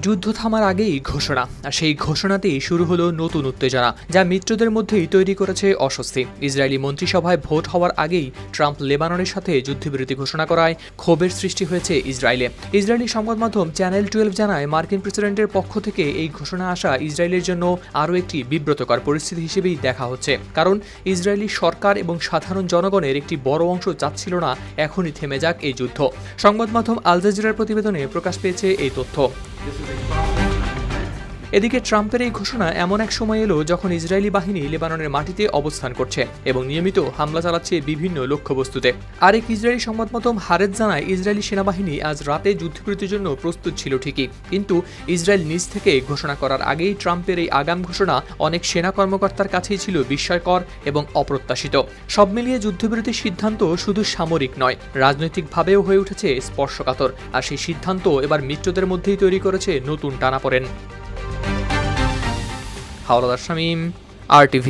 যুদ্ধ থামার আগেই ঘোষণা, আর সেই ঘোষণাতেই শুরু হলো নতুন উত্তেজনা, যা মিত্রদের মধ্যেই তৈরি করেছে অস্বস্তি। ইসরায়েলি মন্ত্রিসভায় ভোট হওয়ার আগেই ট্রাম্প লেবাননের সাথে যুদ্ধবিরতি ঘোষণা করায় ক্ষোভের সৃষ্টি হয়েছে ইসরায়েলে। ইসরায়েলি সংবাদ মাধ্যম চ্যানেল 12 জানায়, মার্কিন প্রেসিডেন্টের পক্ষ থেকে এই ঘোষণা আসা ইসরায়েলের জন্য আরও একটি বিব্রতকর পরিস্থিতি হিসেবেই দেখা হচ্ছে, কারণ ইসরায়েলি সরকার এবং সাধারণ জনগণের একটি বড় অংশ চাচ্ছিল না এখনই থেমে যাক এই যুদ্ধ। সংবাদ মাধ্যম আল জাজিরার প্রতিবেদনে প্রকাশ পেয়েছে এই তথ্য। এদিকে ট্রাম্পের এই ঘোষণা এমন এক সময় এলো যখন ইসরায়েলি বাহিনী লেবাননের মাটিতে অবস্থান করছে এবং নিয়মিত হামলা চালাচ্ছে বিভিন্ন লক্ষ্যবস্তুতে। আরেক ইসরায়েলি সংবাদ মাধ্যম হারেজ জানায়, ইসরায়েলি সেনাবাহিনী আজ রাতে যুদ্ধবিরতির জন্য প্রস্তুত ছিল ঠিকই, কিন্তু ইসরায়েল নিজ থেকে ঘোষণা করার আগেই ট্রাম্পের এই আগাম ঘোষণা অনেক সেনা কর্মকর্তার কাছেই ছিল বিস্ময়কর এবং অপ্রত্যাশিত। সব মিলিয়ে যুদ্ধবিরতির সিদ্ধান্ত শুধু সামরিক নয়, রাজনৈতিকভাবেও হয়ে উঠেছে স্পর্শকাতর, আর সেই সিদ্ধান্ত এবার মিত্রদের মধ্যেই তৈরি করেছে নতুন টানাপোড়েন। হাওলাদার শামীম, RTV।